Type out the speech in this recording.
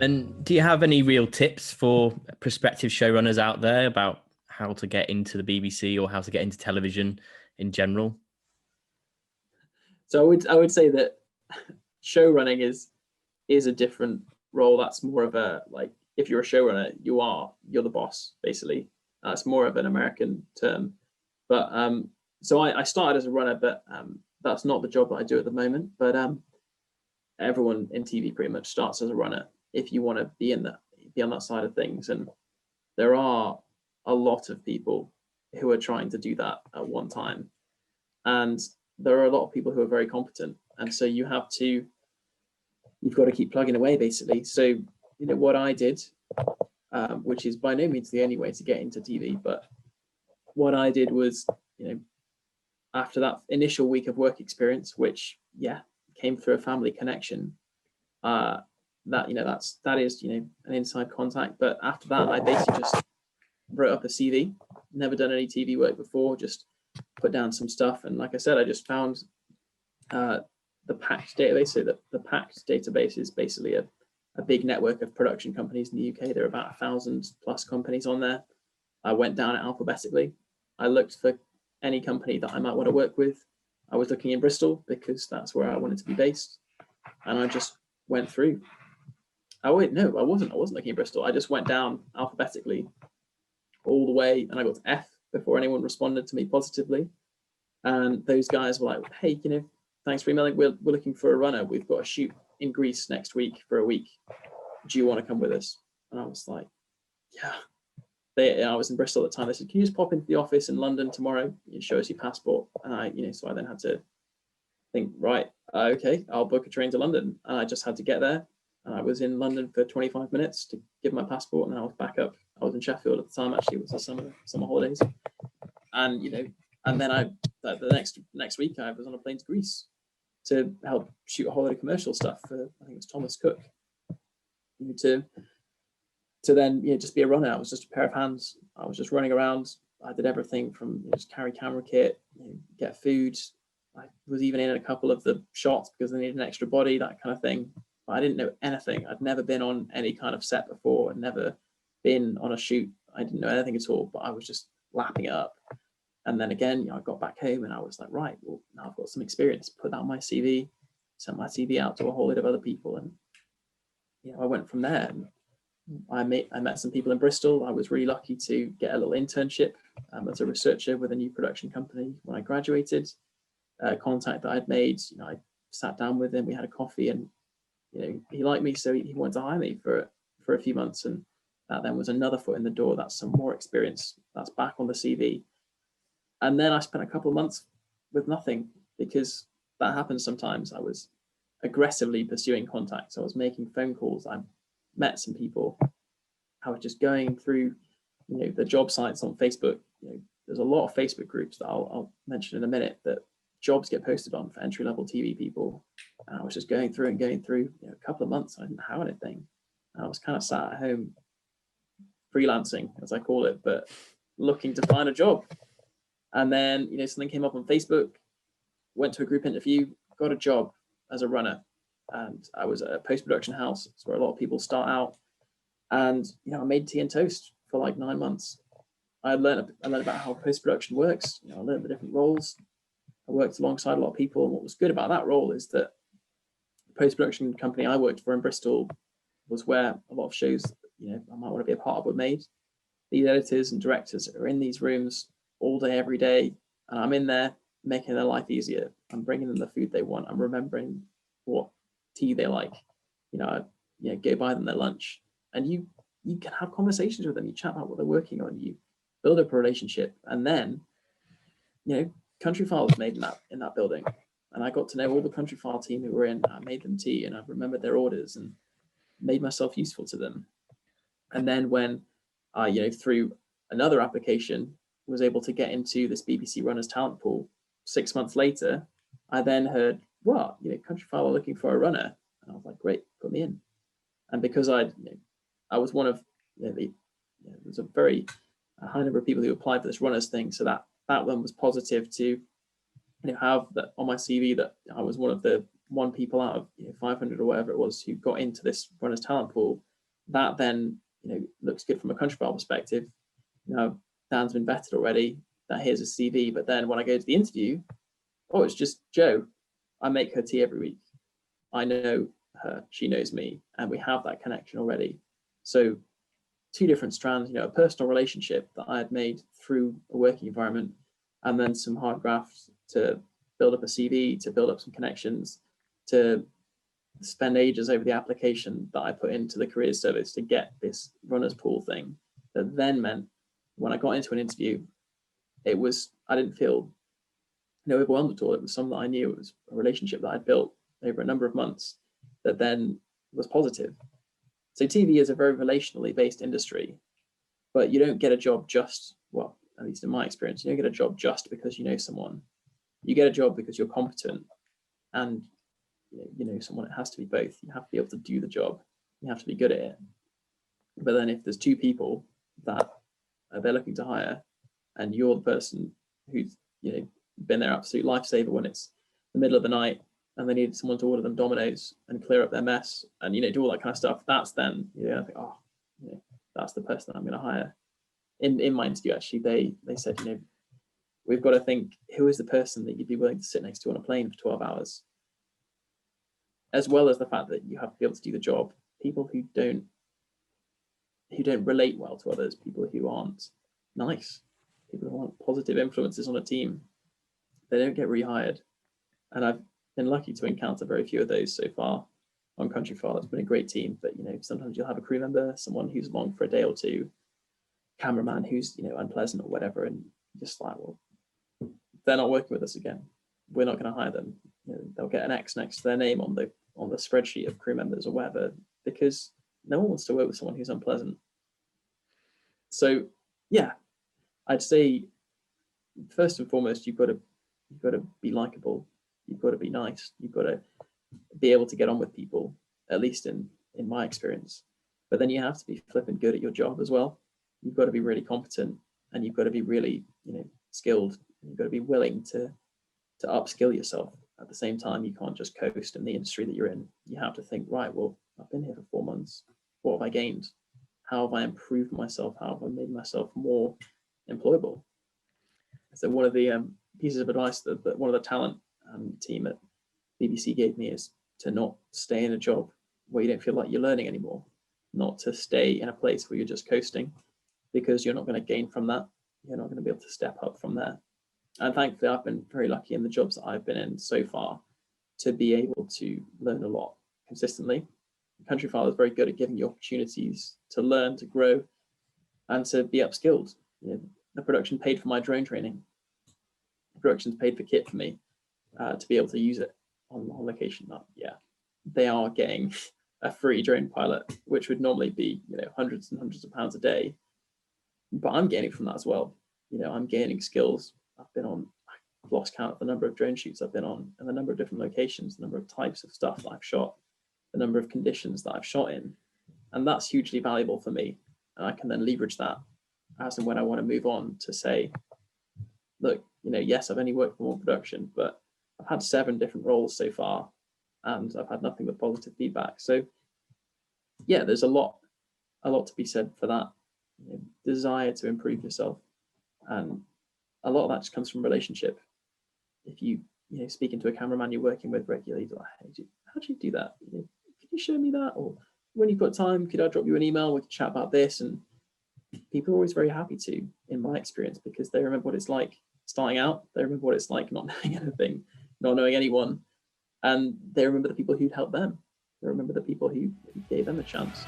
And do you have any real tips for prospective showrunners out there about how to get into the BBC or how to get into television in general? So I would say that show running is a different role. That's more of a, like, if you're a showrunner, you're the boss basically. It's more of an American term. But so I started as a runner, but that's not the job that I do at the moment. But everyone in TV pretty much starts as a runner if you want to be on that side of things. And there are a lot of people who are trying to do that at one time, and there are a lot of people who are very competent, and so you've got to keep plugging away basically. So what I did, which is by no means the only way to get into TV, but what I did was, after that initial week of work experience, which came through a family connection, that is an inside contact. But after that, I basically just wrote up a CV. Never done any TV work before, just put down some stuff. And like I said, I just found the PACT database. So the PACT database is basically a big network of production companies in the UK. There are about 1,000+ companies on there. I went down it alphabetically. I looked for any company that I might want to work with. I was looking in Bristol because that's where I wanted to be based. And I just went through. Oh wait, no, I wasn't looking in Bristol. I just went down alphabetically all the way, and I got to F before anyone responded to me positively. And those guys were like, hey, thanks for emailing. We're looking for a runner. We've got a shoot in Greece next week for a week. Do you want to come with us? And I was like, yeah. I was in Bristol at the time. They said, can you just pop into the office in London tomorrow? Show us your passport. And so I then had to think, right, okay, I'll book a train to London. And I just had to get there. And I was in London for 25 minutes to give my passport, and I was back up. I was in Sheffield at the time, actually. It was the summer holidays. And, and then the next week I was on a plane to Greece to help shoot a holiday commercial stuff for, I think it was Thomas Cook, to then just be a runner. I was just a pair of hands. I was just running around. I did everything from just carry camera kit, get food. I was even in a couple of the shots because they needed an extra body, that kind of thing. But I didn't know anything. I'd never been on any kind of set before. I'd never been on a shoot. I didn't know anything at all, but I was just lapping it up. And then again, I got back home and I was like, right, well, now I've got some experience. Put that on my CV, sent my CV out to a whole lot of other people. And I went from there. And I met some people in Bristol. I was really lucky to get a little internship as a researcher with a new production company when I graduated. A contact that I'd made, I sat down with him, we had a coffee, and he liked me, so he wanted to hire me for a few months. And that then was another foot in the door. That's some more experience. That's back on the CV. And then I spent a couple of months with nothing, because that happens sometimes. I was aggressively pursuing contacts. I was making phone calls. I met some people. I was just going through, the job sites on Facebook. There's a lot of Facebook groups that I'll mention in a minute that jobs get posted on for entry-level TV people. And I was just going through a couple of months. I didn't have anything. And I was kind of sat at home, freelancing, as I call it, but looking to find a job. And then, something came up on Facebook, went to a group interview, got a job as a runner. And I was at a post-production house. It's where a lot of people start out. And, I made tea and toast for like 9 months. I learned about how post-production works. I learned the different roles. I worked alongside a lot of people. And what was good about that role is that the post-production company I worked for in Bristol was where a lot of shows, I might want to be a part of were made. These editors and directors are in these rooms all day, every day. And I'm in there making their life easier. I'm bringing them the food they want. I'm remembering what tea they like. Go buy them their lunch. And you can have conversations with them. You chat about what they're working on. You build up a relationship. And then, Countryfile was made in that building. And I got to know all the Countryfile team who were in. I made them tea, and I remembered their orders and made myself useful to them. And then when I, through another application, was able to get into this BBC Runners talent pool 6 months later, I then heard, what, Countryfile are looking for a runner. And I was like, great, put me in. And because I was one of, there was a very high number of people who applied for this runners thing. So that one was positive to have that on my CV, that I was one of the people out of 500 or whatever it was who got into this runners talent pool. that then, looks good from a Countryfile perspective. Dan's been vetted already, that here's a CV. But then when I go to the interview, oh, it's just Jo. I make her tea every week. I know her, she knows me, and we have that connection already. So two different strands, a personal relationship that I had made through a working environment, and then some hard graft to build up a CV, to build up some connections, to spend ages over the application that I put into the careers service to get this runners pool thing. That then meant when I got into an interview, I didn't feel overwhelmed at all. It was something that I knew. It was a relationship that I'd built over a number of months that then was positive. So TV is a very relationally based industry, but you don't get a job just, well, at least in my experience, you don't get a job just because you know someone. You get a job because you're competent, and someone. It has to be both. You have to be able to do the job. You have to be good at it. But then if there's two people that they're looking to hire, and you're the person who's been their absolute lifesaver when it's the middle of the night and they need someone to order them Domino's and clear up their mess and do all that kind of stuff, that's then I think, that's the person I'm going to hire. In my interview, actually, they said, we've got to think, who is the person that you'd be willing to sit next to on a plane for 12 hours? As well as the fact that you have to be able to do the job. People who don't relate well to others, people who aren't nice, people who aren't positive influences on a team, they don't get rehired. And I've been lucky to encounter very few of those so far on Countryfile. It's been a great team, but sometimes you'll have a crew member, someone who's along for a day or two, cameraman who's unpleasant or whatever, and just like, well, they're not working with us again. We're not going to hire them. They'll get an X next to their name on the spreadsheet of crew members or whatever, because no one wants to work with someone who's unpleasant. So yeah, I'd say first and foremost, you've got to be likable. You've got to be nice. You've got to be able to get on with people, at least in my experience. But then you have to be flipping good at your job as well. You've got to be really competent, and you've got to be really skilled. You've got to be willing to upskill yourself. At the same time, you can't just coast in the industry that you're in. You have to think, right, well, I've been here for 4 months. What have I gained? How have I improved myself? How have I made myself more employable? So one of the pieces of advice that one of the talent team at BBC gave me is to not stay in a job where you don't feel like you're learning anymore, not to stay in a place where you're just coasting, because you're not going to gain from that. You're not going to be able to step up from there. And thankfully, I've been very lucky in the jobs that I've been in so far to be able to learn a lot consistently. Countryfile is very good at giving you opportunities to learn, to grow, and to be upskilled. The production paid for my drone training. The production's paid for kit for me to be able to use it on location. They are getting a free drone pilot, which would normally be hundreds and hundreds of pounds a day, but I'm gaining from that as well. I'm gaining skills. I've lost count of the number of drone shoots I've been on, and the number of different locations, the number of types of stuff that I've shot, the number of conditions that I've shot in, and that's hugely valuable for me. And I can then leverage that as and when I want to move on to say, look, yes, I've only worked for one production, but I've had 7 different roles so far, and I've had nothing but positive feedback. So yeah, there's a lot to be said for that desire to improve yourself, and a lot of that just comes from relationship. If you speaking to a cameraman you're working with regularly, like, hey, how do you do that? Can you show me that? Or when you've got time, could I drop you an email? We could chat about this. And people are always very happy to, in my experience, because they remember what it's like starting out. They remember what it's like not knowing anything, not knowing anyone, and they remember the people who'd helped them. They remember the people who gave them a chance.